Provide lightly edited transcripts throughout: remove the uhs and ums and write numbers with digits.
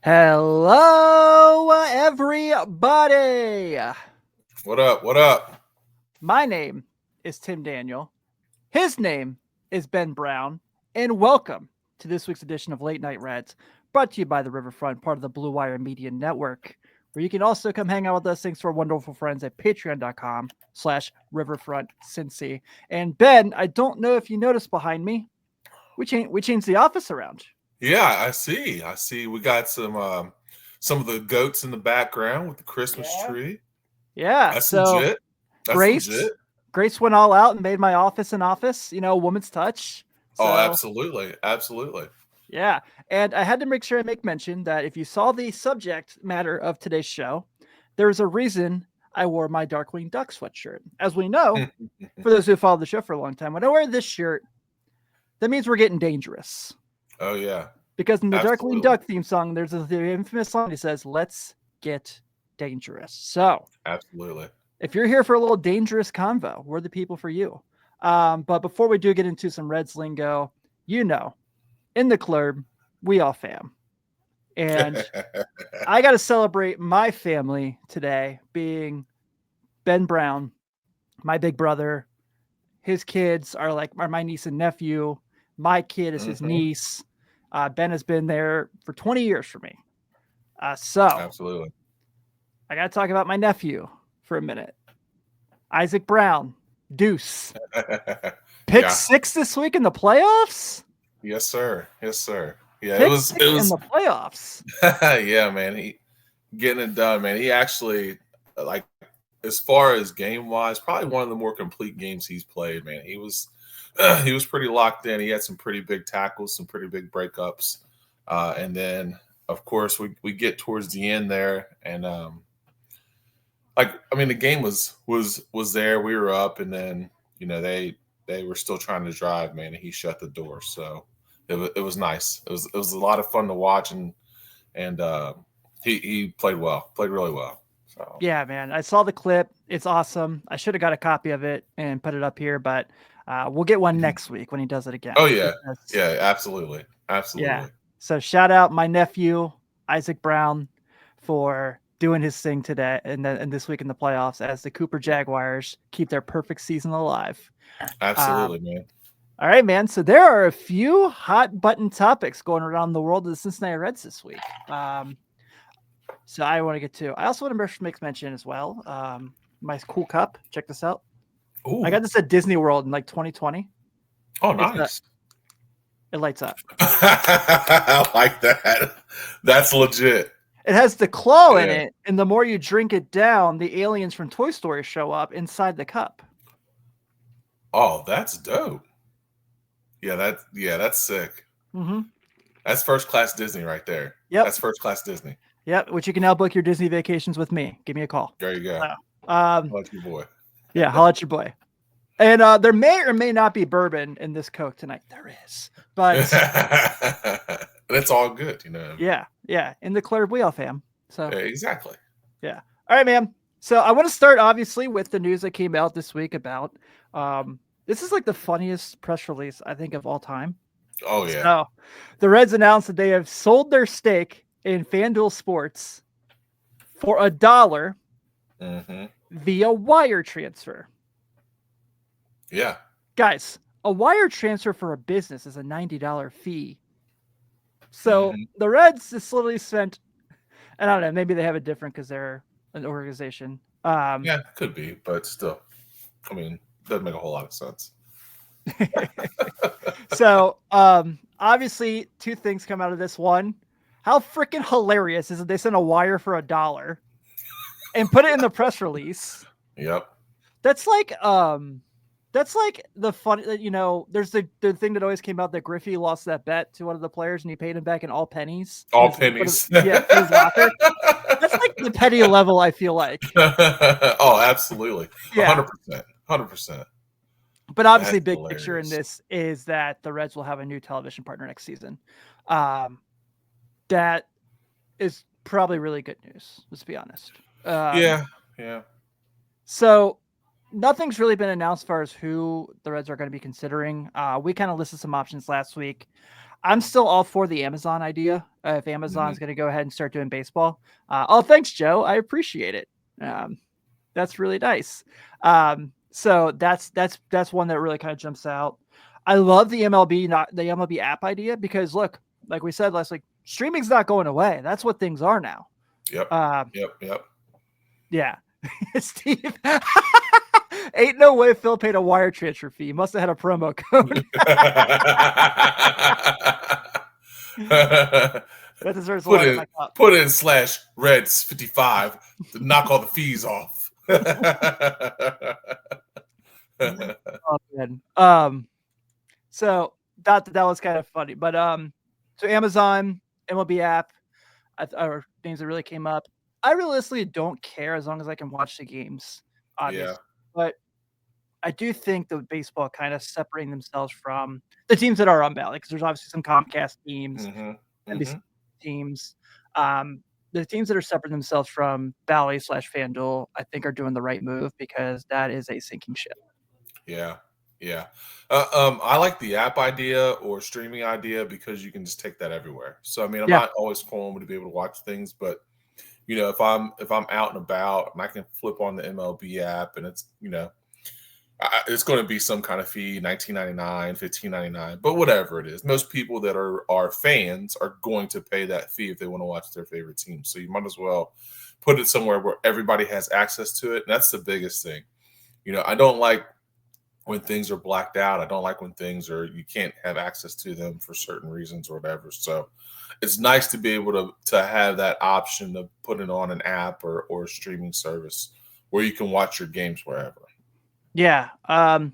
Hello, everybody. What up? What up? My name is Tim Daniel. His name is Ben Brown. And welcome to this week's edition of Late Night Reds, brought to you by the Riverfront, part of the Blue Wire Media Network, where you can also come hang out with us thanks to our wonderful friends at patreon.com/riverfrontcincy. And Ben, I don't know if you noticed behind me, we changed the office around. Yeah, I see. We got some of the goats in the background with the Christmas tree. Yeah. That's So legit. That's Grace, legit. Grace went all out and made my office an office, woman's touch. Oh, So absolutely. Absolutely. yeah. And I had to make sure I make mention that if you saw the subject matter of today's show, there's a reason I wore my Darkwing Duck sweatshirt. As we know, for those who followed the show for a long time, when I wear this shirt, that means we're getting dangerous. Oh yeah. Because in the Darkwing Absolutely. Duck theme song, there's the infamous line that says, "Let's get dangerous." So Absolutely. if you're here for a little dangerous convo, we're the people for you. But before we do get into some Reds lingo, in the club, we all fam. And I got to celebrate my family today, being Ben Brown, my big brother. His kids are my niece and nephew. My kid is his hmm niece. Ben has been there for 20 years for me. So Absolutely. I got to talk about my nephew for a minute. Isaac Brown, Deuce. Pick Yeah. 6 this week in the playoffs? Yes, sir. Yes, sir. Yeah, it Pick was 6 in the playoffs. yeah, man. He getting it done, man. He actually like as far as game wise, probably one of the more complete games he's played, man. He was pretty locked in. He had some pretty big tackles, some pretty big breakups. And then of course we get towards the end there and the game was there. We were up and then, they were still trying to drive, man, and he shut the door. So it was nice. It was a lot of fun to watch and he played well, played really well. So Yeah, man. I saw the clip. It's awesome. I should have got a copy of it and put it up here, but we'll get one mhm. next week when he does it Oh again. yeah, Because, yeah, absolutely, yeah. absolutely. So shout out my nephew, Isaac Brown, for doing his thing today and this week in the playoffs as the Cooper Jaguars keep their perfect season alive. Um, Absolutely, man. all right, man. So there are a few hot button topics going around the world of the Cincinnati Reds this week. So I want to get to. I also want to make mention as well. My cool cup. Check this out. I got Ooh, this at Disney World in like 2020. oh, It's nice. it lights up. I like that. That's legit. It has the claw in Yeah. it, and the more you drink it down, the aliens from Toy Story show up inside the cup. Oh, that's dope. That's sick. Mm-hmm. That's first class Disney right there. Yep. That's first class Disney. Yep. Which you can now book your Disney vacations with me. Give me a call. There you go. So, Lucky boy. yeah, holla at your boy. And there may or may not be bourbon in this Coke tonight. There is, but That's all good, you know. yeah, in the Club Wheel fam. So Yeah, exactly. yeah. All right, man. So I want to start obviously with the news that came out this week about this is like the funniest press release I think of all time. Oh yeah. So the Reds announced that they have sold their stake in FanDuel Sports for $1 hmm via wire transfer. Yeah. Guys, a wire transfer for a business is a $90 fee. So hmm the Reds just literally spent, I don't know, maybe they have it different because they're an organization. Yeah, could be, but still, I mean, doesn't make a whole lot of sense. So obviously 2 things come out of this. One, how freaking hilarious is it they sent a wire for $1 and put it in the press release? Yep. That's like the funny, there's the thing that always came out that Griffey lost that bet to one of the players and he paid him back in all pennies. All And pennies. in his locker. That's like the petty level, I feel like. Oh, absolutely. Yeah. 100%. 100%. But obviously, That's big picture in hilarious. this is that the Reds will have a new television partner next season. That is probably really good news, let's be honest. Yeah. Yeah. So nothing's really been announced as far as who the Reds are going to be considering. We kind of listed some options last week. I'm still all for the Amazon idea. If Amazon's going to go ahead and start doing baseball. Thanks, Joe. I appreciate it. That's really nice. So that's one that really kind of jumps out. I love the MLB app idea because look, like we said last week, streaming's not going away. That's what things are now. Yep. Yeah. Steve. Ain't no way Phil paid a wire transfer fee. He must have had a promo code. That deserves put in /Reds55 to knock all the fees off. So that was kind of funny. But so Amazon, MLB app, are things that really came up. I realistically don't care as long as I can watch the games, obviously. Yeah. But I do think the baseball kind of separating themselves from the teams that are on ballot, because there's obviously some Comcast teams, NBC teams. The teams that are separating themselves from Bally / FanDuel, I think, are doing the right move because that is a sinking ship. Yeah. I like the app idea or streaming idea because you can just take that everywhere. So I mean, I'm not always home to be able to watch things, but you know, if I'm out and about and I can flip on the MLB app and it's, you know, it's going to be some kind of fee, $19.99, $15.99, but whatever it is, most people that are fans are going to pay that fee if they want to watch their favorite team. So you might as well put it somewhere where everybody has access to it. And that's the biggest thing. You know, I don't like when things are blacked out. I don't like when things you can't have access to them for certain reasons or whatever. So it's nice to be able to have that option of putting on an app or a streaming service where you can watch your games wherever. Yeah. I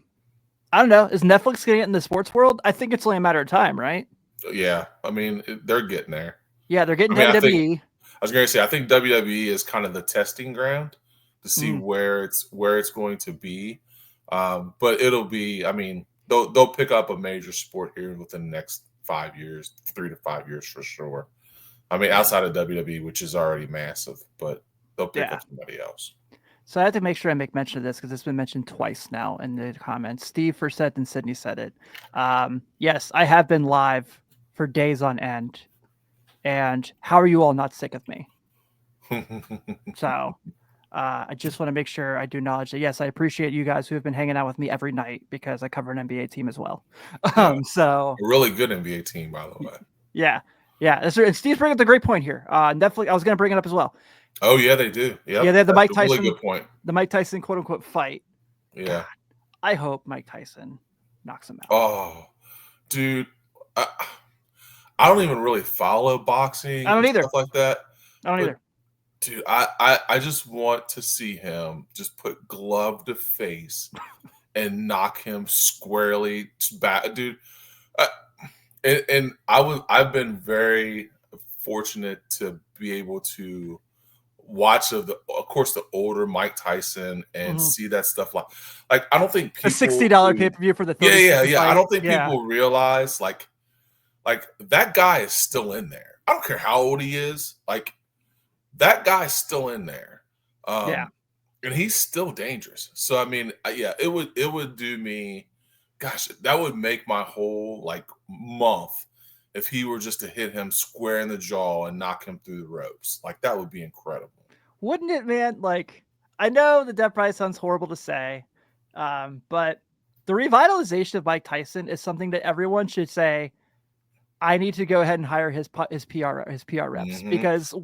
don't know. Is Netflix getting it in the sports world? I think it's only a matter of time, right? Yeah. I mean, they're getting there. Yeah, they're getting WWE. I was going to say, I think WWE is kind of the testing ground to see where it's going to be. But it'll be, I mean, they'll pick up a major sport here within the next 5 years, 3 to 5 years for sure. I mean, outside of WWE, which is already massive, but they'll pick up somebody else. So I have to make sure I make mention of this because it's been mentioned twice now in the comments. Steve first said and Sydney said it. Yes, I have been live for days on end. And how are you all not sick of me? So I just want to make sure I do acknowledge that, yes, I appreciate you guys who have been hanging out with me every night because I cover an NBA team as well. So a really good NBA team, by the way. Yeah. And Steve's bringing up a great point here. Netflix, I was going to bring it up as well. Oh, yeah, they do. Yep. Yeah, they have the Mike Tyson. Really good point. The Mike Tyson quote unquote fight. Yeah. God, I hope Mike Tyson knocks him out. Oh, dude. I don't even really follow boxing. I don't either. Stuff like that. I don't either. Dude, I just want to see him just put glove to face and knock him squarely back, dude. And I've been very fortunate to be able to watch of course the older Mike Tyson and see that stuff like I don't think people a $60 pay-per-view for the 30 yeah. I don't think people realize like that guy is still in there. I don't care how old he is, like that guy's still in there. And he's still dangerous. So I mean, it would do me, gosh, that would make my whole like month if he were just to hit him square in the jaw and knock him through the ropes. Like that would be incredible. Wouldn't it, man? Like, I know the death price sounds horrible to say, but the revitalization of Mike Tyson is something that everyone should say, I need to go ahead and hire his PR reps because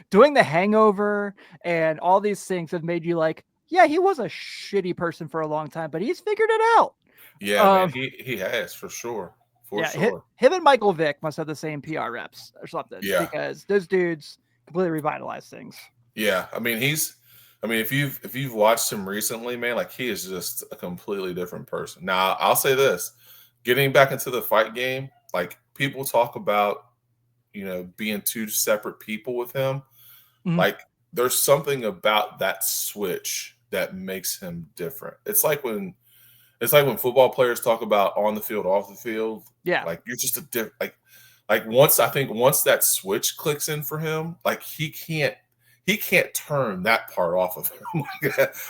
doing The Hangover and all these things have made you like, yeah, he was a shitty person for a long time, but he's figured it out. Yeah, man, he has for sure. Sure. Him and Michael Vick must have the same PR reps or something. Yeah, because those dudes completely revitalized things. Yeah, I mean if you've watched him recently, man, like he is just a completely different person. Now I'll say this: getting back into the fight game, like people talk about, you know, being two separate people with him. Like there's something about that switch that makes him different. It's like when football players talk about on the field, off the field. Yeah, like you're just a different like once that switch clicks in for him, like he he can't turn that part off of him.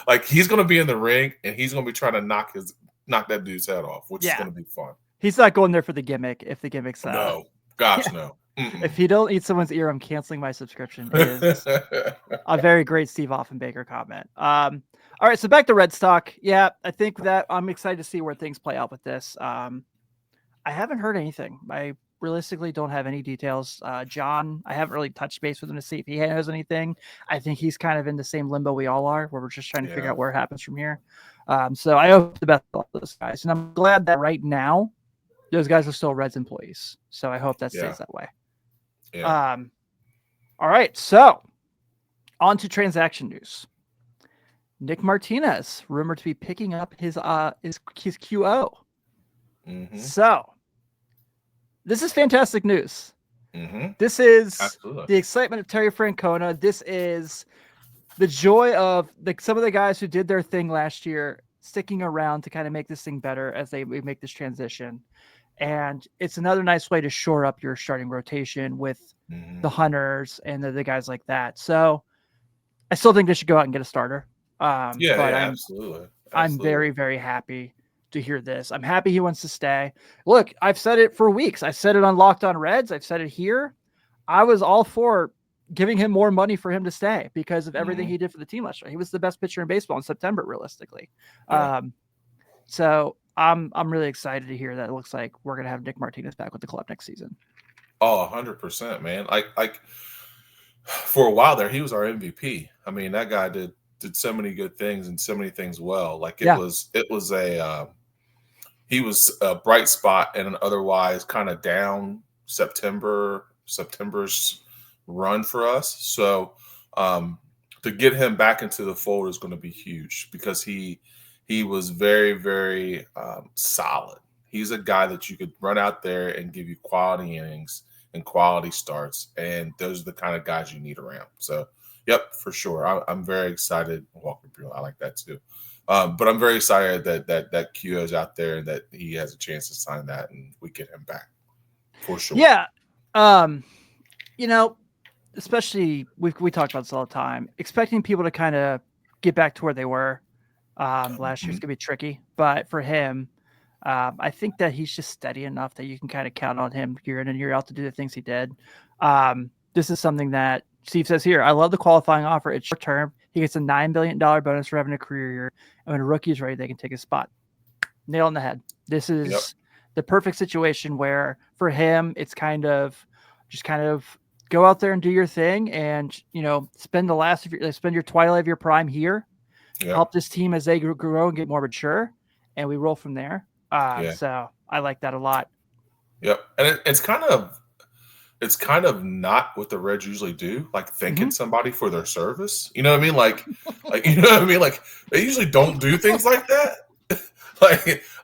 Like he's going to be in the ring and he's going to be trying to knock that dude's head off, which is going to be fun. He's not going there for the gimmick. If the gimmick's no, gosh, no. Mm-mm. If he don't eat someone's ear, I'm canceling my subscription. Is a very great Steve Offenbaker comment. All right, so back to Red Stock. Yeah, I think that I'm excited to see where things play out with this. I haven't heard anything. I realistically don't have any details. John, I haven't really touched base with him to see if he knows anything. I think he's kind of in the same limbo we all are, where we're just trying to figure out where it happens from here. So I hope the best for all those guys. And I'm glad that right now, those guys are still Reds employees. So I hope that stays that way. Yeah. All right. So on to transaction news. Nick Martinez rumored to be picking up his QO. Mm-hmm. So this is fantastic news. Mm-hmm. This is Absolutely. The excitement of Terry Francona. This is the joy of some of the guys who did their thing last year sticking around to kind of make this thing better as we make this transition. And it's another nice way to shore up your starting rotation with the Hunters and the guys like that. So I still think they should go out and get a starter. Absolutely. I'm very, very happy to hear this. I'm happy he wants to stay. Look, I've said it for weeks. I said it on Locked On Reds. I've said it here. I was all for giving him more money for him to stay because of everything he did for the team last year. He was the best pitcher in baseball in September, realistically. Yeah. So I'm really excited to hear that it looks like we're going to have Nick Martinez back with the club next season. Oh, 100%, man. Like for a while there, he was our MVP. I mean, that guy did so many good things and so many things well. Like he was a bright spot in an otherwise kind of down September's run for us. So to get him back into the fold is going to be huge because he was very, very solid. He's a guy that you could run out there and give you quality innings and quality starts, and those are the kind of guys you need around. So, yep, for sure. I'm very excited. Walker Buehler, I like that too. But I'm very excited that Q is out there and that he has a chance to sign that, and we get him back for sure. Yeah, especially we talk about this all the time. Expecting people to kind of get back to where they were last year's gonna be tricky, but for him, I think that he's just steady enough that you can kind of count on him year in and year out to do the things he did. This is something that Steve says here. I love the qualifying offer. It's short term. He gets a $9 billion bonus for having a career year, and when a rookie is ready, they can take his spot. Nail on the head. This is the perfect situation where for him, it's kind of go out there and do your thing, and spend your twilight of your prime here. Help this team as they grow and get more mature, and we roll from there. So I like that a lot. Yep, and it's kind of not what the Reds usually do, like thanking somebody for their service. You know what I mean? Like you know what I mean? Like they usually don't do things like that.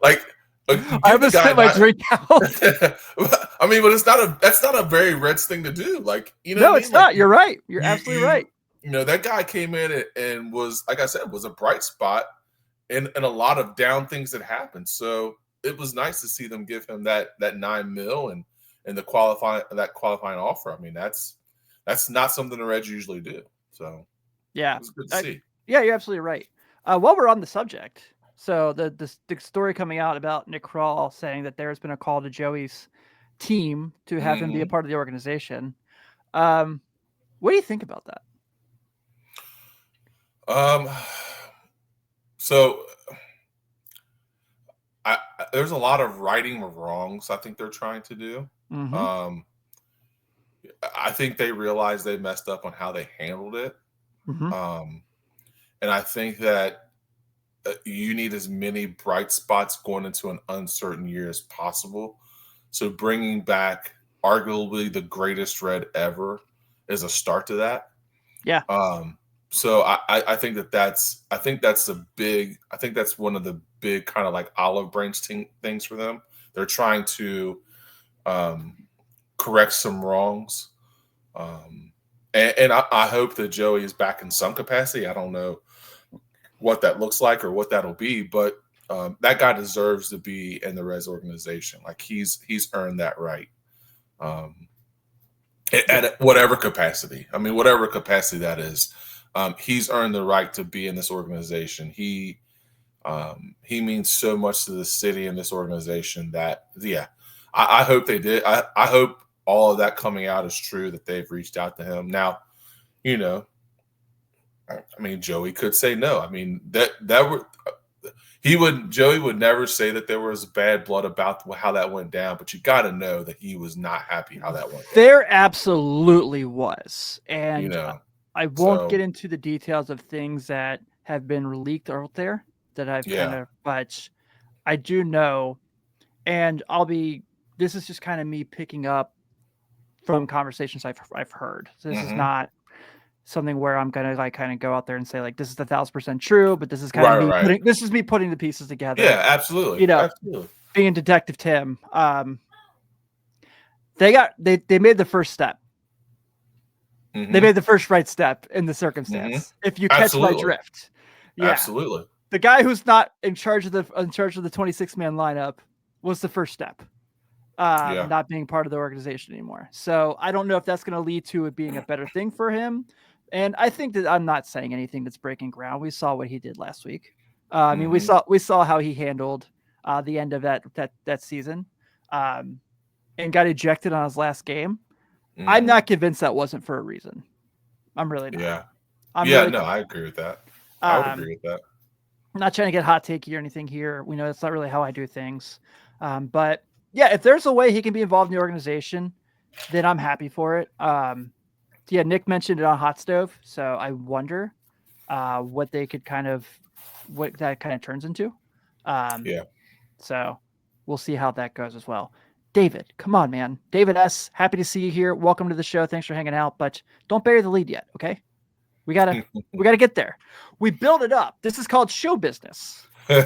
like I have to spit my drink out. I mean, but that's not a very Reds thing to do. Like, no, it's not. You're right. You're absolutely right. That guy came in and was, like I said, was a bright spot in a lot of down things that happened. So it was nice to see them give him that $9 million and the qualifying offer. I mean, that's not something the Reds usually do. So yeah, it was good to see. Yeah, you're absolutely right. While we're on the subject, so the story coming out about Nick Krall saying that there's been a call to Joey's team to have him be a part of the organization. What do you think about that? So there's a lot of righting of wrongs I think they're trying to do. I think they realized they messed up on how they handled it. And I think that you need as many bright spots going into an uncertain year as possible. So bringing back arguably the greatest Red ever is a start to that. Yeah. So I think that's one of the big kind of like olive branch things for them. They're trying to correct some wrongs. And I hope that Joey is back in some capacity. I don't know what that looks like or what that'll be, but that guy deserves to be in the Reds organization. Like he's earned that right. at whatever capacity. I mean, whatever capacity that is, he's earned the right to be in this organization. He means so much to the city and this organization that, yeah, I hope they did. I hope all of that coming out is true, that they've reached out to him. Now, you know, I mean, Joey could say no. I mean, Joey would never say that there was bad blood about how that went down, but you got to know that he was not happy how that went down. There absolutely was. And you know, I won't get into the details of things that have been leaked out there that I've but I do know, and this is just kind of me picking up from conversations I've heard. So this is not something where I'm gonna like kind of go out there and say like this is 1,000% true, but this is kind of this is me putting the pieces together. Yeah, absolutely. You know, absolutely. Being Detective Tim, they made the first step. They made the first right step in the circumstance. If you catch my drift, absolutely. The guy who's not in charge of the 26-man lineup was the first step. Not being part of the organization anymore. So I don't know if that's going to lead to it being a better thing for him. And I think that I'm not saying anything that's breaking ground. We saw what he did last week. I mean, we saw how he handled the end of that season, and got ejected on his last game. I'm not convinced that wasn't for a reason. I'm really not. I agree with that. I would agree with that. I'm not trying to get hot takey or anything here. We know that's not really how I do things. But yeah, if there's a way he can be involved in the organization, then I'm happy for it. Nick mentioned it on Hot Stove, so I wonder what that kind of turns into. So we'll see how that goes as well. David, come on, man. David S., happy to see you here. Welcome to the show. Thanks for hanging out, but don't bury the lead yet, okay? We gotta get there. We build it up. This is called show business. in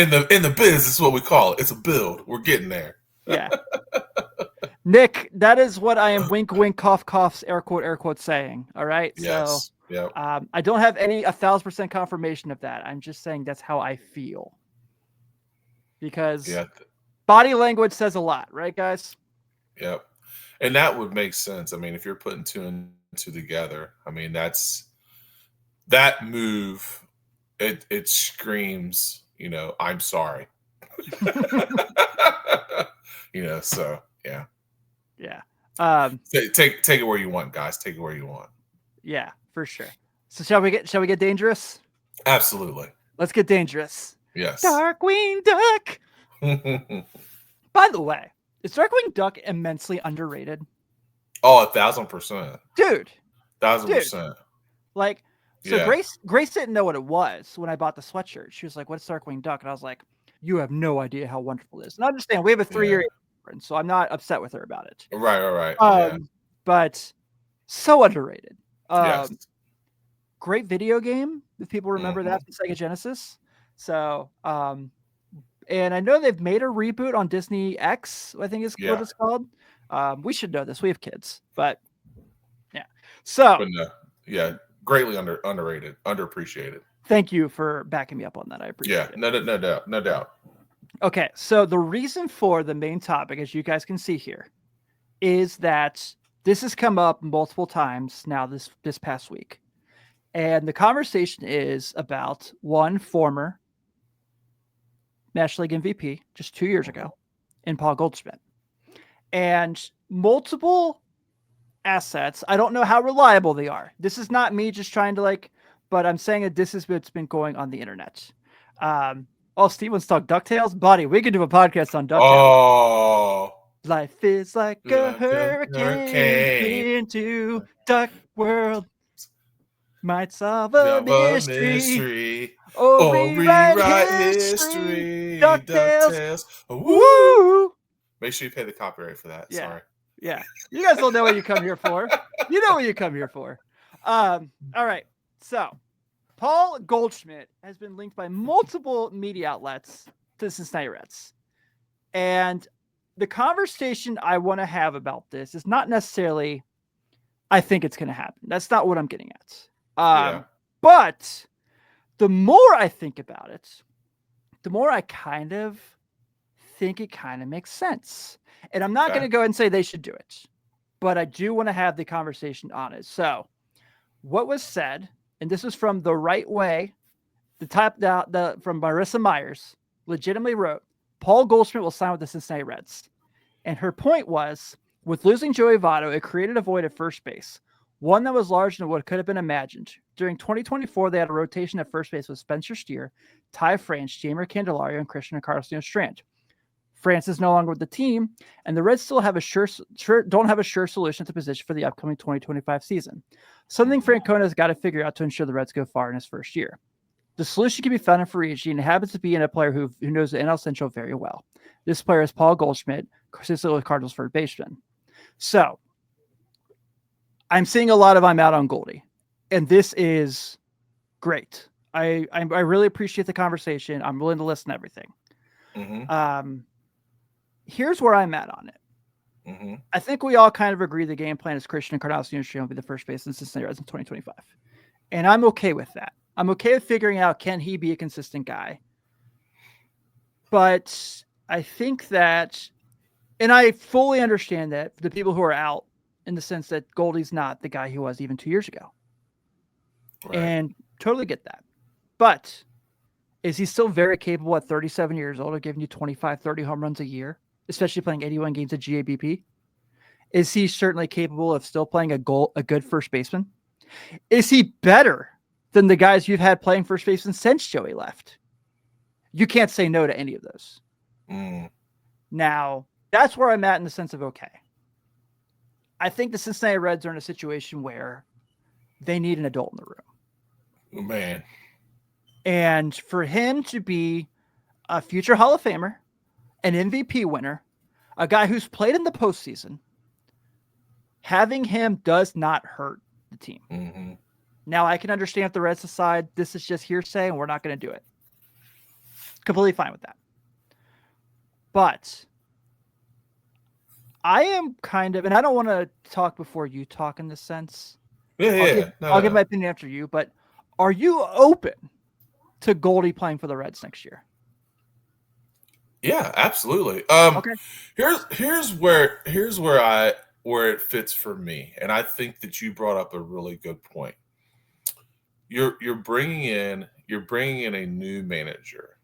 the biz, it's what we call it. It's a build. We're getting there. Yeah. Nick, that is what I am wink, wink, cough, coughs, air quote saying. All right. Yes. So I don't have any 1,000% confirmation of that. I'm just saying that's how I feel. Because body language says a lot, right, guys? Yep. And that would make sense. I mean, if you're putting two and two together, I mean, that move, it screams, I'm sorry. So yeah. Yeah. Take it where you want, guys. Take it where you want. Yeah, for sure. So shall we get dangerous? Absolutely. Let's get dangerous. Yes. Darkwing Duck. By the way, is Darkwing Duck immensely underrated? Oh, 1,000%. Dude. 1,000%. Like, so Grace didn't know what it was when I bought the sweatshirt. She was like, "What's Darkwing Duck?" And I was like, "You have no idea how wonderful it is." And I understand we have a 3-year difference, so I'm not upset with her about it. Right. But so underrated. Yes. Great video game, if people remember that from Sega Genesis. So, and I know they've made a reboot on Disney X, I think is what it's called. We should know this. We have kids, but yeah. So, greatly underrated, underappreciated. Thank you for backing me up on that. I appreciate it. No doubt. Okay, so the reason for the main topic, as you guys can see here, is that this has come up multiple times now this past week. And the conversation is about one former National League MVP just 2 years ago in Paul Goldschmidt. And multiple assets. I don't know how reliable they are. This is not me just trying to but I'm saying that this is what's been going on the internet. Steve wants to talk DuckTales. Buddy, we could do a podcast on DuckTales. Oh. Life is like a hurricane into Duck World. Might solve a mystery. Or rewrite history. DuckTales. Woo! Make sure you pay the copyright for that. Yeah. Sorry. Yeah. You guys will know what you come here for. You know what you come here for. All right. So, Paul Goldschmidt has been linked by multiple media outlets to the Cincinnati Reds. And the conversation I want to have about this is not necessarily, I think it's going to happen. That's not what I'm getting at. But the more I think about it, the more I kind of think it kind of makes sense. And I'm not going to go and say they should do it. but I do want to have the conversation on it. So, what was said, and this is from The Right Way, from Marissa Myers, legitimately wrote, Paul Goldschmidt will sign with the Cincinnati Reds. And her point was, with losing Joey Votto, it created a void at first base, one that was larger than what could have been imagined. During 2024, they had a rotation at first base with Spencer Steer, Ty France, Jeimer Candelario, and Christian Carlson Strand. France is no longer with the team, and the Reds still have don't have a sure solution to position for the upcoming 2025 season. Something Francona has got to figure out to ensure the Reds go far in his first year. The solution can be found in free agency, and it happens to be in a player who knows the NL Central very well. This player is Paul Goldschmidt, St. Louis Cardinals third baseman. So, I'm seeing a lot of I'm out on Goldie, and this is great. I really appreciate the conversation. I'm willing to listen to everything. Mm-hmm. Here's where I'm at on it. Mm-hmm. I think we all kind of agree the game plan is Christian Encarnacion will be the first baseman in Cincinnati Reds in 2025. And I'm okay with that. I'm okay with figuring out, can he be a consistent guy? But I think that, and I fully understand that the people who are out, in the sense that Goldie's not the guy he was even 2 years ago. Right. And totally get that. But is he still very capable at 37 years old of giving you 25, 30 home runs a year, especially playing 81 games at GABP? Is he certainly capable of still playing a good first baseman? Is he better than the guys you've had playing first baseman since Joey left? You can't say no to any of those. Now, that's where I'm at in the sense of, okay, I think the Cincinnati Reds are in a situation where they need an adult in the room. Man. And for him to be a future Hall of Famer, an MVP winner, a guy who's played in the postseason, having him does not hurt the team. Mm-hmm. Now, I can understand if the Reds decide this is just hearsay and we're not going to do it. Completely fine with that. But I am kind of, and I don't want to talk before you talk in this sense. I'll give my opinion after you, but are you open to Goldie playing for the Reds next year? Yeah, absolutely. Okay. Here's where it fits for me, and I think that you brought up a really good point. You're bringing in a new manager,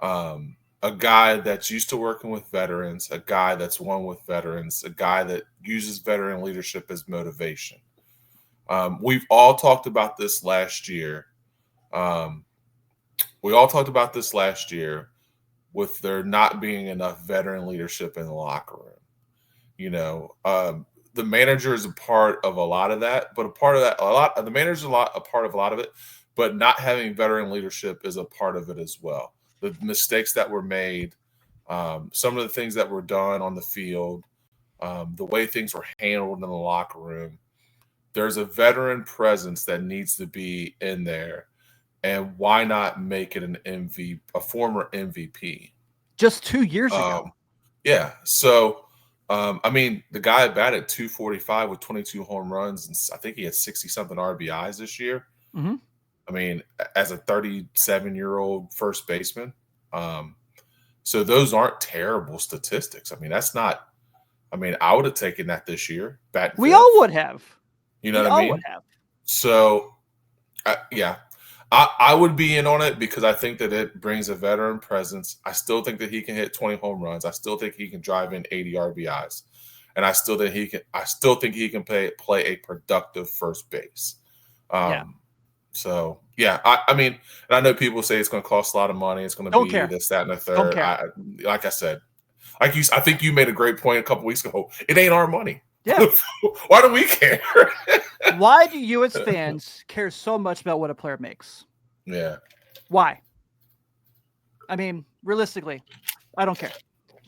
a guy that's used to working with veterans, a guy that's won with veterans, a guy that uses veteran leadership as motivation. We've all talked about this last year. With there not being enough veteran leadership in the locker room. You know, the manager is a part of a lot of that, but the manager's a part of a lot of it, but not having veteran leadership is a part of it as well. The mistakes that were made, some of the things that were done on the field, the way things were handled in the locker room. There's a veteran presence that needs to be in there. And why not make it a former MVP? Just 2 years ago. Yeah. So, I mean, the guy batted .245 with 22 home runs, and I think he had 60-something RBIs this year. Mm-hmm. I mean, as a 37-year-old first baseman. So those aren't terrible statistics. I mean, I would have taken that this year. We all would have. You know what I mean? Would have. So, yeah. I would be in on it because I think that it brings a veteran presence. I still think that he can hit 20 home runs. I still think he can drive in 80 RBIs, and I still think he can play a productive first base. So yeah, I mean, and I know people say it's going to cost a lot of money. It's going to be this, that, and the third. Like I said, I think you made a great point a couple weeks ago. It ain't our money. Yeah. Why do we care? Why do you as fans care so much about what a player makes? Yeah. Why? I mean, realistically, I don't care.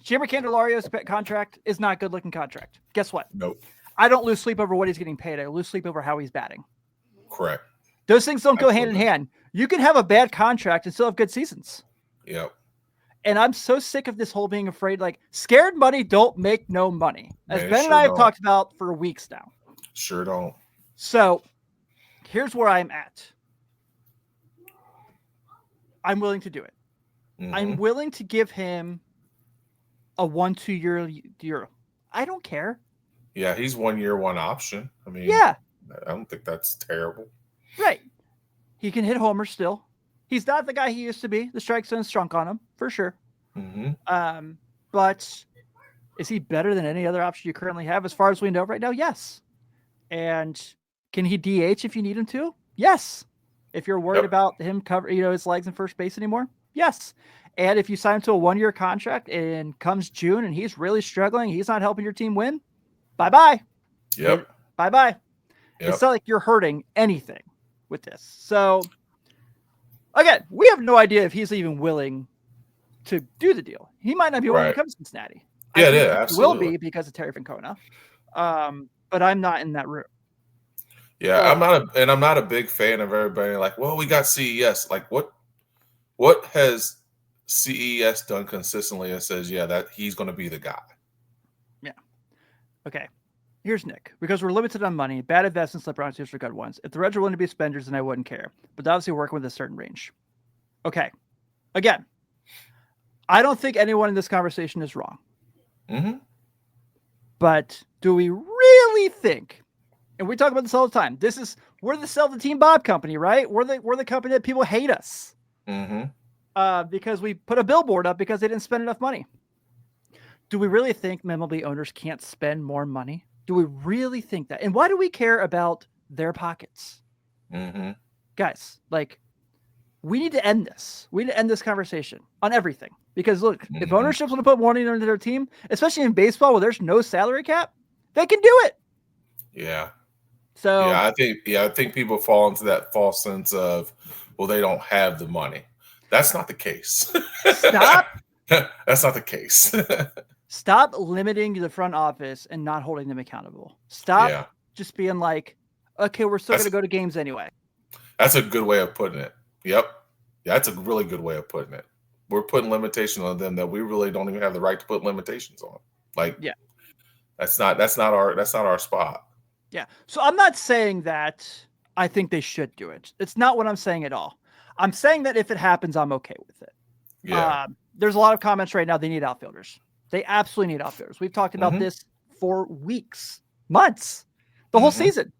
Jeimer Candelario's contract is not a good-looking contract. Guess what? Nope. I don't lose sleep over what he's getting paid. I lose sleep over how he's batting. Correct. Those things don't go hand in hand. You can have a bad contract and still have good seasons. Yep. And I'm so sick of this whole being afraid, like, scared money don't make no money. As Ben and I have talked about for weeks now. Sure don't. So here's where I'm at. I'm willing to do it. Mm-hmm. I'm willing to give him a 1-2 year deal. I don't care. Yeah, he's 1 year, one option. I mean, Yeah, I don't think that's terrible. right. He can hit homers still. He's not the guy he used to be. The strike zone's shrunk on him for sure. But is he better than any other option you currently have, as far as we know right now? Yes. And can he DH if you need him to? Yes. If you're worried about him his legs in first base anymore? Yes. And if you sign him to a 1-year contract and comes June and he's really struggling, he's not helping your team win, bye-bye. Yep. Bye-bye. Yep. It's not like you're hurting anything with this. So, again, we have no idea if he's even willing to do the deal. He might not be willing to come to Cincinnati. Yeah, absolutely. Will be because of Terry Francona. But I'm not in that room. Yeah, I'm not a big fan of everybody like, well, we got CES. Like, what has CES done consistently that says, yeah, that he's going to be the guy? Yeah. Okay. Here's Nick. Because we're limited on money, bad investments let Browns use for good ones. If the Reds are willing to be spenders, then I wouldn't care. But obviously working with a certain range. Okay. Again, I don't think anyone in this conversation is wrong. But do we really think, and we talk about this all the time, we're the sell the team Bob company, right? We're the company that people hate us. Because we put a billboard up because they didn't spend enough money. Do we really think MLB owners can't spend more money? Do we really think that? And why do we care about their pockets? Guys, like, we need to end this. We need to end this conversation on everything. Because look, if ownerships want to put money into their team, especially in baseball where there's no salary cap, they can do it. Yeah. So I think people fall into that false sense of, well, they don't have the money. That's not the case. Stop. That's not the case. Stop limiting the front office and not holding them accountable. Stop just being like, okay, we're still going to go to games anyway. That's a good way of putting it. Yep. Yeah, that's a really good way of putting it. We're putting limitations on them that we really don't even have the right to put limitations on. Like, that's not our spot. Yeah. So I'm not saying that I think they should do it. It's not what I'm saying at all. I'm saying that if it happens, I'm okay with it. Yeah. There's a lot of comments right now. They need outfielders. They absolutely need outfielders. We've talked about this for weeks, months, the whole season.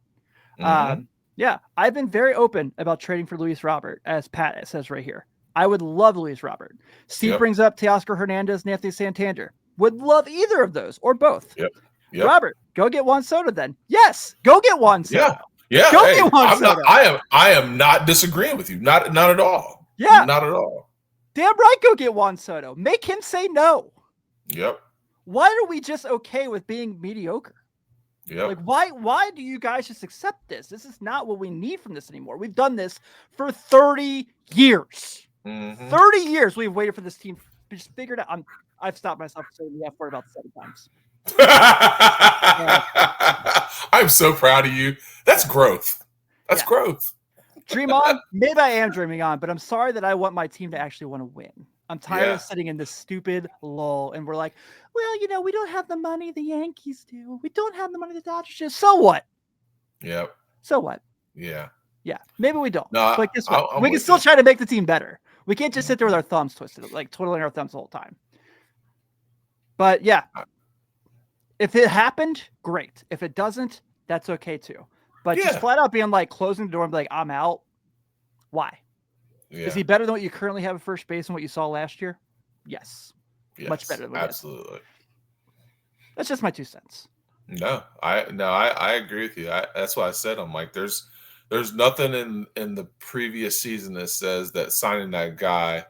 Yeah. I've been very open about trading for Luis Robert, as Pat says right here. I would love Luis Robert. Steve brings up Teoscar Hernandez and Anthony Santander. Would love either of those or both. Yep. Robert, go get Juan Soto then. Yes, go get Juan Soto. Yeah. Go get Juan Soto. I am not disagreeing with you. Not at all. Yeah. Not at all. Damn right, go get Juan Soto. Make him say no. Yep. Why are we just okay with being mediocre? Yep. Like, why do you guys just accept this? This is not what we need from this anymore. We've done this for 30 years. 30 years we've waited for this team. We just figured out. I've stopped myself from saying the F word about 7 times. I'm so proud of you. That's growth. That's growth. Dream on. Maybe I am dreaming on, but I'm sorry that I want my team to actually want to win. I'm tired of sitting in this stupid lull, and we're like, well, we don't have the money the Yankees do. We don't have the money the Dodgers do. So what? Yep. So what? Yeah. Yeah. Maybe we don't. No, but guess what? We can still try to make the team better. We can't just sit there with our thumbs twisted, like twiddling our thumbs the whole time. But yeah, if it happened, great. If it doesn't, that's okay too. But just flat out being like closing the door and be like, I'm out. Why? Yeah. Is he better than what you currently have at first base and what you saw last year? Yes. Much better than absolutely. That's just my 2 cents. No, I agree with you. That's why I said I'm like, there's nothing in the previous season that says that signing that guy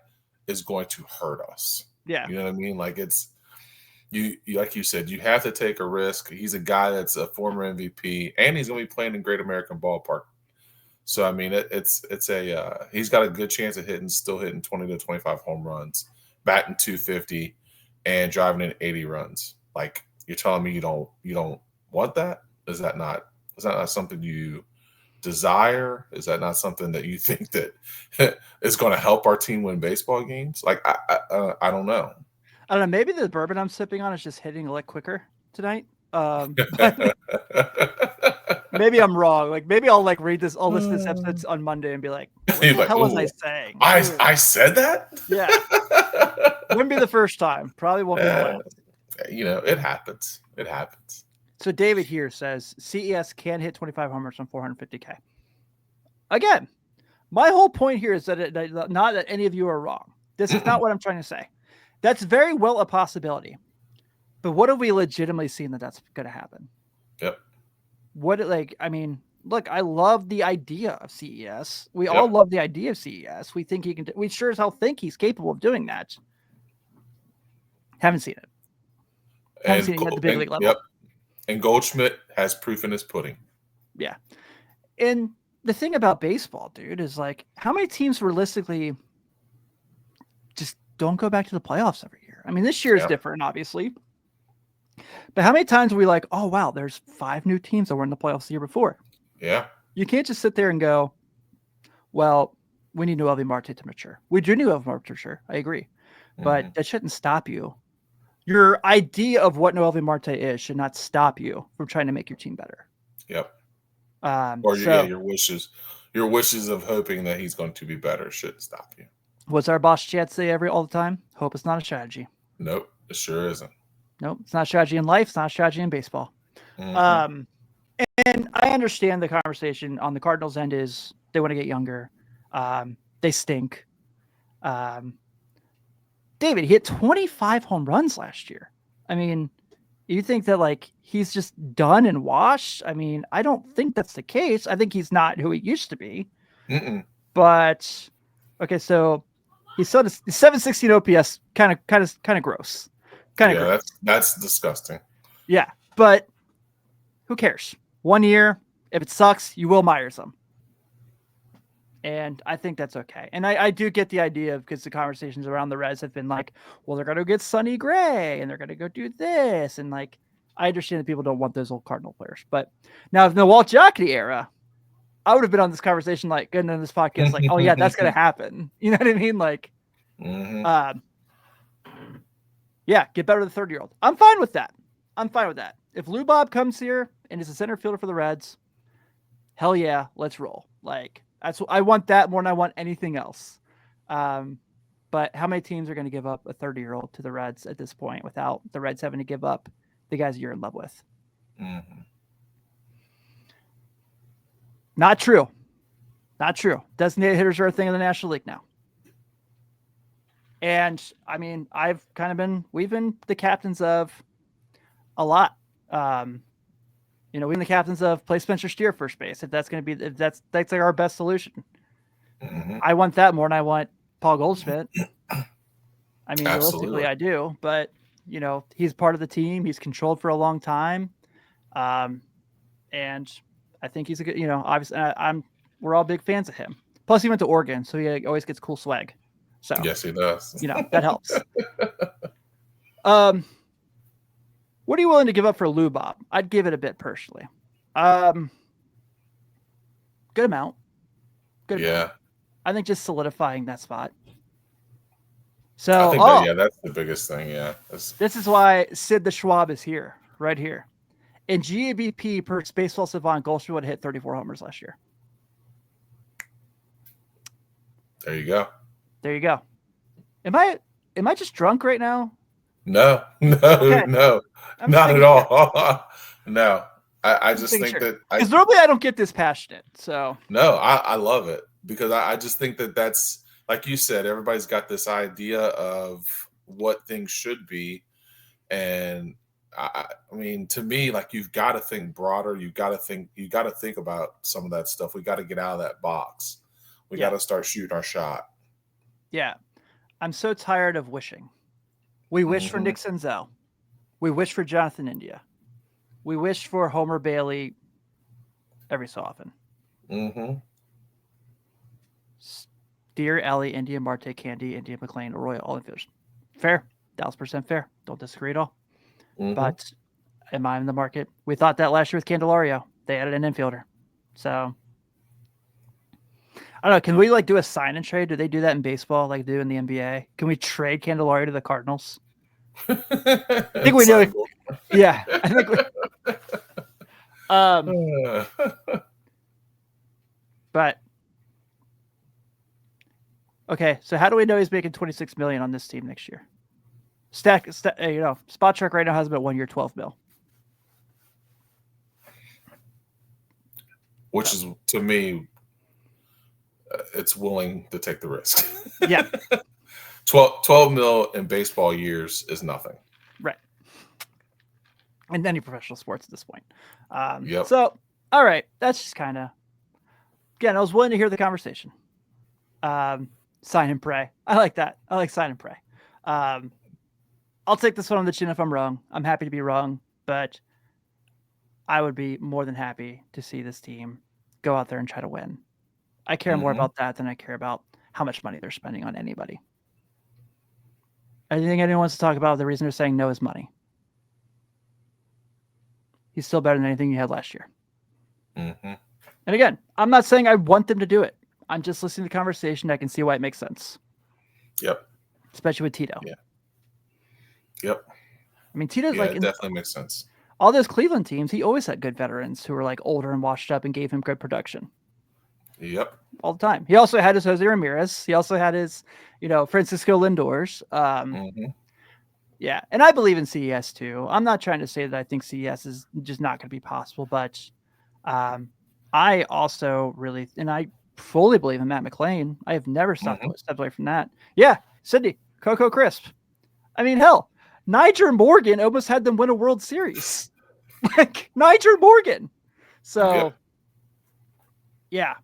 is going to hurt us. Yeah. You know what I mean? Like, it's you like you said, you have to take a risk. He's a guy that's a former MVP, and he's going to be playing in Great American Ballpark. So I mean, he's got a good chance of still hitting 20 to 25 home runs, batting 250, and driving in 80 runs. Like, you're telling me you don't want that? Is that not something you desire? Is that not something that you think that is going to help our team win baseball games? Like, I don't know. I don't know. Maybe the bourbon I'm sipping on is just hitting a little quicker tonight. Maybe I'm wrong. Like, maybe I'll read this. I'll listen to this episode on Monday and be like, what the hell was I saying? I said that? Yeah. Wouldn't be the first time. Probably won't be the last. It happens. It happens. So David here says CES can hit 25 homers on 450K. Again, my whole point here is that not that any of you are wrong. This is not what I'm trying to say. That's very well a possibility. But what have we legitimately seen that's going to happen? Yep. Look, I love the idea of CES. We all love the idea of CES. We think he can. We sure as hell think he's capable of doing that. Haven't seen it. Haven't seen it at the big league level. Yep. And Goldschmidt has proof in his pudding. Yeah. And the thing about baseball, dude, is like how many teams realistically just don't go back to the playoffs every year? I mean, this year is different, obviously. But how many times are we like, oh, wow, there's 5 new teams that were in the playoffs the year before? Yeah. You can't just sit there and go, well, we need Noelvi Marte to mature. We do need Noelvi Marte to mature. I agree. But that shouldn't stop you. Your idea of what Noelvi Marte is should not stop you from trying to make your team better. Yep. Your wishes of hoping that he's going to be better shouldn't stop you. What's our boss Chad say all the time? Hope is not a strategy. Nope, it sure isn't. Nope, it's not a strategy in life. It's not a strategy in baseball. And I understand the conversation on the Cardinals' end is they want to get younger. They stink. David, he hit 25 home runs last year. I mean, you think that like he's just done and washed? I mean, I don't think that's the case. I think he's not who he used to be. But okay, so he's still 716 OPS, kind of gross. Gross. That's disgusting. Yeah, but who cares? 1 year, if it sucks, you will Myers them. And I think that's okay. And I do get the idea because the conversations around the Reds have been like, well, they're going to get Sonny Gray and they're going to go do this. And like, I understand that people don't want those old Cardinal players. But now, if in the Walt Jocketty era, I would have been on this conversation like getting into this podcast like, oh, yeah, that's going to happen. You know what I mean? Like, yeah, get better than the 30-year-old. I'm fine with that. If Lou Bob comes here and is a center fielder for the Reds, hell yeah, let's roll. Like, I want that more than I want anything else. But how many teams are going to give up a 30-year-old to the Reds at this point without the Reds having to give up the guys you're in love with? Not true. Designated hitters are a thing in the National League now. And I mean, we've been the captains of a lot. We've been the captains of play Spencer Steer first base. If that's like our best solution. I want that more than I want Paul Goldschmidt. I mean, realistically, I do, but he's part of the team. He's controlled for a long time. And I think he's a good, obviously we're all big fans of him. Plus he went to Oregon, so he always gets cool swag. So yes, he does. That helps. What are you willing to give up for Lou Bob? I'd give it a bit personally. Good amount. Amount. I think just solidifying that spot. So I think that's the biggest thing. Yeah. This is why Sid the Schwab is here, right here. In GABP per Baseball Savant, Goldschmidt would have hit 34 homers last year. There you go. Am I just drunk right now? No, okay. No, not at all. No, I just think that because normally I don't get this passionate. So no, I love it because I just think that's like you said. Everybody's got this idea of what things should be, and I mean, to me, like you've got to think broader. You got to think about some of that stuff. We got to get out of that box. We got to start shooting our shot. Yeah, I'm so tired of wishing. We wish for Nick Senzel. We wish for Jonathan India. We wish for Homer Bailey every so often. Dear Ellie, India Marte, Candy, India McLean, Arroyo, all infielders. Fair. 1,000% fair. Don't disagree at all. But am I in the market? We thought that last year with Candelario. They added an infielder. So I don't know. Can we do a sign and trade? Do they do that in baseball like they do in the NBA? Can we trade Candelario to the Cardinals? I think we know. Yeah, I think we. But okay, so how do we know he's making $26 million on this team next year? Spot Check right now has him at 1 year, $12 million. which is, to me, it's willing to take the risk. Yeah. 12 mil in baseball years is nothing. Right. In any professional sports at this point. Yep. So, all right. That's just kind of, again, I was willing to hear the conversation. Sign and pray. I like that. I like sign and pray. I'll take this one on the chin if I'm wrong. I'm happy to be wrong, but I would be more than happy to see this team go out there and try to win. I care more about that than I care about how much money they're spending on anybody. I think anyone wants to talk about the reason they're saying no is money. He's still better than anything you had last year. Mm-hmm. And again, I'm not saying I want them to do it. I'm just listening to the conversation. I can see why it makes sense. Yep. Especially with Tito. Yeah. Yep. I mean, Tito's like it definitely makes sense. All those Cleveland teams, he always had good veterans who were like older and washed up and gave him good production. Yep. All the time. He also had his Jose Ramirez. He also had his, Francisco Lindors. Yeah. And I believe in CES too. I'm not trying to say that I think CES is just not going to be possible, but I also really, and I fully believe in Matt McLean. I have never stepped away from that. Yeah. Sydney, Coco Crisp. I mean, hell, Niger Morgan almost had them win a World Series. Like Niger Morgan. So yeah,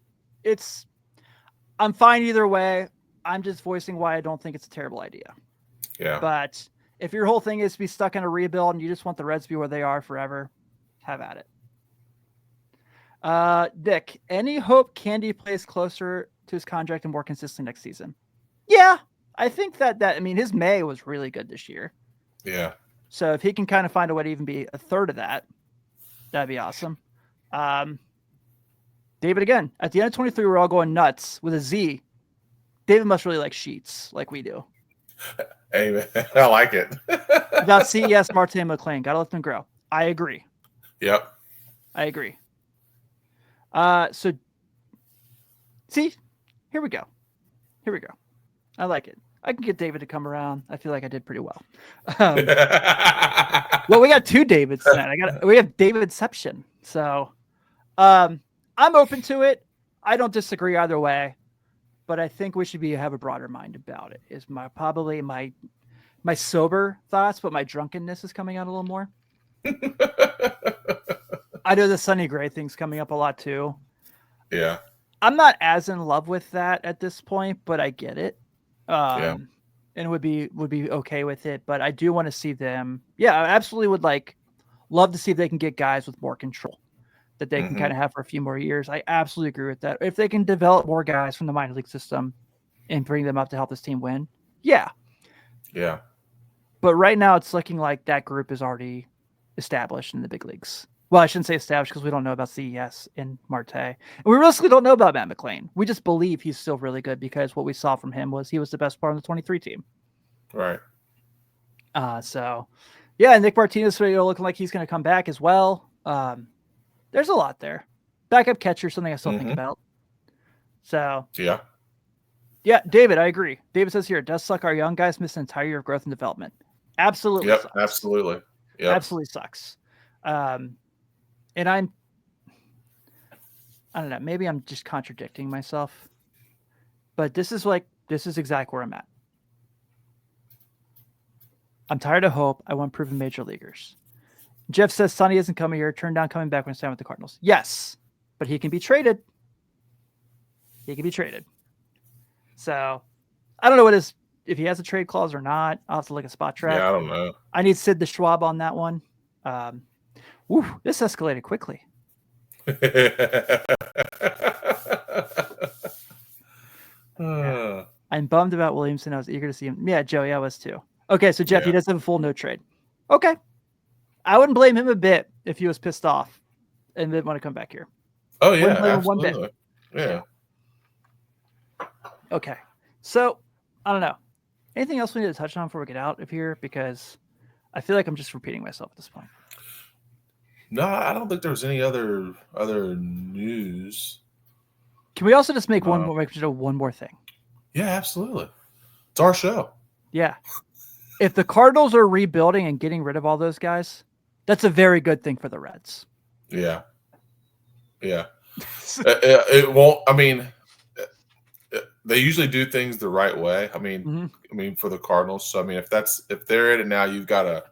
I'm fine either way. I'm just voicing why I don't think it's a terrible idea. Yeah. But if your whole thing is to be stuck in a rebuild and you just want the Reds to be where they are forever, have at it. Dick, any hope Candy plays closer to his contract and more consistent next season? Yeah, I think that his May was really good this year. Yeah. So if he can kind of find a way to even be a third of that, that'd be awesome. David, again, at the end of 23, we're all going nuts with a Z. David must really like sheets like we do. Hey, man, I like it. About CES, Marte, and McLean. Got to let them grow. I agree. Yep. I agree. So, see, here we go. I like it. I can get David to come around. I feel like I did pretty well. Well, we got two Davids tonight. We have Davidception. So, I'm open to it. I don't disagree either way, but I think we should have a broader mind about it. Is probably my sober thoughts, but my drunkenness is coming out a little more. I know the Sonny Gray thing's coming up a lot too. Yeah. I'm not as in love with that at this point, but I get it. And would be okay with it. But I do want to see them. Yeah, I absolutely would love to see if they can get guys with more control that they can kind of have for a few more years. I absolutely agree with that. If they can develop more guys from the minor league system and bring them up to help this team win. Yeah. Yeah. But right now it's looking like that group is already established in the big leagues. Well, I shouldn't say established because we don't know about CES and Marte. And we realistically don't know about Matt McLean. We just believe he's still really good because what we saw from him was he was the best part of the 23 team. Right. So, yeah, and Nick Martinez looking like he's going to come back as well. There's a lot there. Backup catcher, something I still think about. So, yeah. Yeah, David, I agree. David says here, it does suck our young guys miss an entire year of growth and development. Absolutely. Yep, sucks. absolutely. Yep. Absolutely sucks. And I don't know, maybe I'm just contradicting myself, but this is exactly where I'm at. I'm tired of hope. I want proven major leaguers. Jeff says Sonny isn't coming here. Turned down coming back when he's signed with the Cardinals. Yes, but he can be traded. So I don't know if he has a trade clause or not. I'll have to look at Spot Track. Yeah, I don't know. I need Sid the Schwab on that one. This escalated quickly. I'm bummed about Williamson. I was eager to see him. Yeah, Joey, I was too. Okay, so Jeff, he does have a full no trade. Okay. I wouldn't blame him a bit if he was pissed off and didn't want to come back here. Oh, yeah, absolutely. One bit. Yeah. Okay. So, I don't know. Anything else we need to touch on before we get out of here? Because I feel like I'm just repeating myself at this point. No, I don't think there's any other news. Can we also just make one more thing? Yeah, absolutely. It's our show. Yeah. If the Cardinals are rebuilding and getting rid of all those guys, that's a very good thing for the Reds. Yeah. Yeah. It won't. I mean, they usually do things the right way. For the Cardinals. So I mean, if they're in it now, you have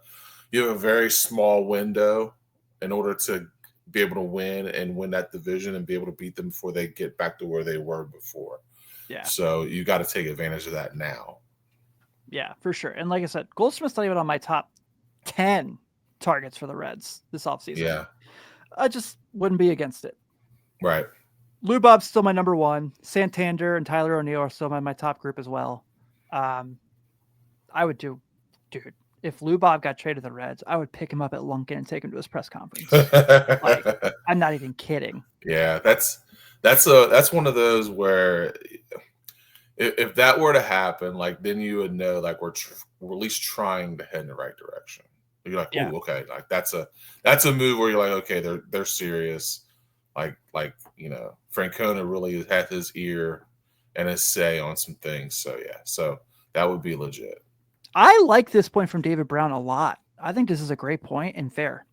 a very small window in order to be able to win that division and be able to beat them before they get back to where they were before. Yeah. So you got to take advantage of that now. Yeah, for sure. And like I said, Goldschmidt's not even on my top 10 targets for the Reds this offseason. Yeah. I just wouldn't be against it. Right. Lou Bob's still my number one. Santander and Tyler O'Neill are still my top group as well. I would dude, if Lou Bob got traded to the Reds, I would pick him up at Lunkin and take him to his press conference. I'm not even kidding. Yeah, that's one of those where if that were to happen, like then you would know like we're at least trying to head in the right direction. You're like, oh, okay, like that's a move where you're like, okay, they're serious. Like Francona really had his ear and his say on some things. So yeah, so that would be legit. I like this point from David Brown a lot. I think this is a great point and fair.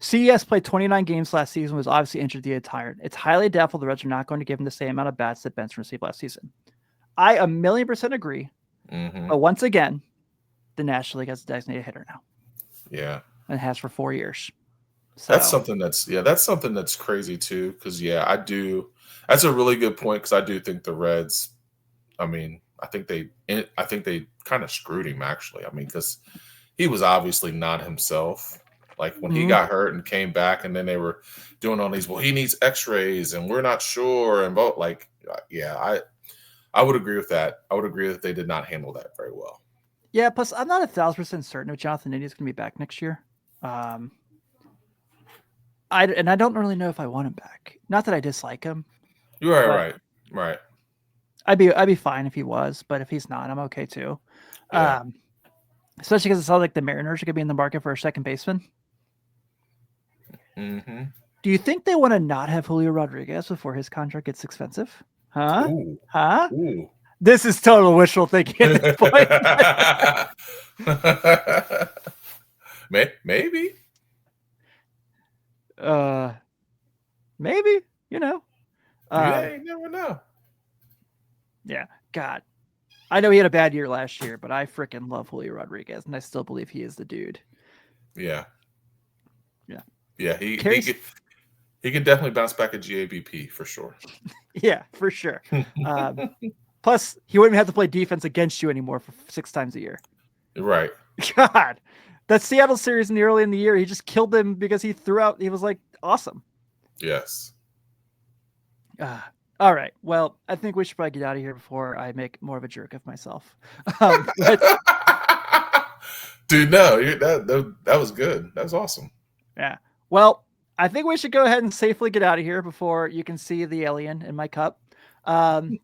CES played 29 games last season, was obviously injured the entire. It's highly doubtful the Reds are not going to give him the same amount of bats that Benson received last season. I 1,000,000% agree. Mm-hmm. But once again, the National League has a designated hitter now. Yeah. And it has for 4 years. So that's something that's crazy too. Because I do. That's a really good point because I do think the Reds. I mean, I think they kind of screwed him actually. I mean, because he was obviously not himself. Like when he got hurt and came back, and then they were doing all these. Well, he needs X-rays, and we're not sure. And both, I would agree with that. I would agree that they did not handle that very well. Yeah. Plus, I'm not 1,000% certain if Jonathan India is going to be back next year. I don't really know if I want him back. Not that I dislike him. You are right. I'd be fine if he was, but if he's not, I'm okay too. Yeah. Especially because it sounds like the Mariners are going to be in the market for a second baseman. Mm-hmm. Do you think they want to not have Julio Rodriguez before his contract gets expensive? Huh? Ooh. Huh? Ooh. This is total wishful thinking at this point. Maybe. Maybe, you never know. Yeah, God. I know he had a bad year last year, but I freaking love Julio Rodriguez, and I still believe he is the dude. Yeah. Yeah, he can definitely bounce back at GABP for sure. Yeah, for sure. Plus, he wouldn't have to play defense against you anymore for 6 times a year. Right. God, that Seattle series early in the year, he just killed them because he threw out. He was like awesome. Yes. All right. Well, I think we should probably get out of here before I make more of a jerk of myself. Dude, no, that was good. That was awesome. Yeah. Well, I think we should go ahead and safely get out of here before you can see the alien in my cup. I don't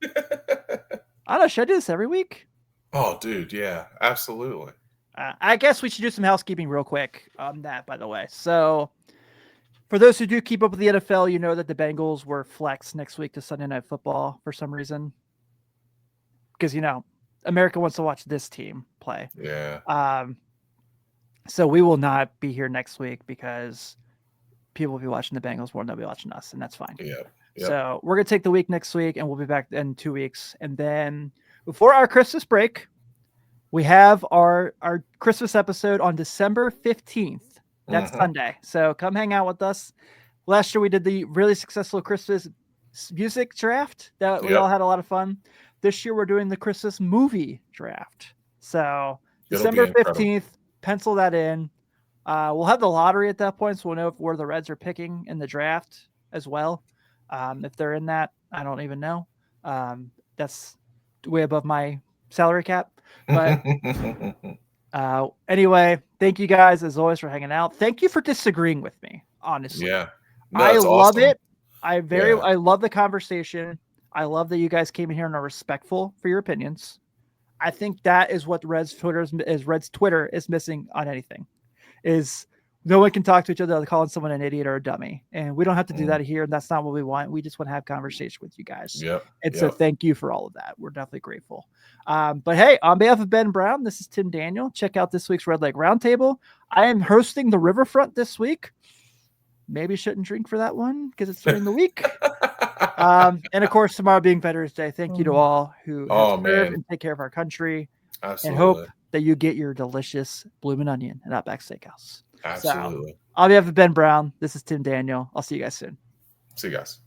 know. Should I do this every week? Oh, dude. Yeah, absolutely. I guess we should do some housekeeping real quick on that, by the way. So for those who do keep up with the NFL, you know that the Bengals were flexed next week to Sunday Night Football for some reason. Because, America wants to watch this team play. Yeah. So we will not be here next week because people will be watching the Bengals more than they'll be watching us, and that's fine. Yeah. So we're going to take the week next week, and we'll be back in 2 weeks. And then before our Christmas break, we have our Christmas episode on December 15th. That's Sunday. So come hang out with us. Last year, we did the really successful Christmas music draft that we all had a lot of fun. This year, we're doing the Christmas movie draft. So December 15th, pencil that in. We'll have the lottery at that point, so we'll know where the Reds are picking in the draft as well. If they're in that, I don't even know. That's way above my salary cap. But anyway, thank you guys as always for hanging out. Thank you for disagreeing with me, honestly. Yeah. No, I love it. I love the conversation. I love that you guys came in here and are respectful for your opinions. I think that is what Red's Twitter is missing on anything. Is no one can talk to each other without calling someone an idiot or a dummy. And we don't have to do that here. And that's not what we want. We just want to have conversation with you guys. So thank you for all of that. We're definitely grateful. But hey, on behalf of Ben Brown, this is Tim Daniel. Check out this week's Red Leg Roundtable. I am hosting the Riverfront this week. maybe shouldn't drink for that one because it's during the week. And of course, tomorrow being Veterans Day, thank you to all who have served and take care of our country. Absolutely. And hope that you get your delicious Bloomin' Onion at Outback Steakhouse. Absolutely. So, on behalf of Ben Brown, this is Tim Daniel. I'll see you guys soon. See you guys.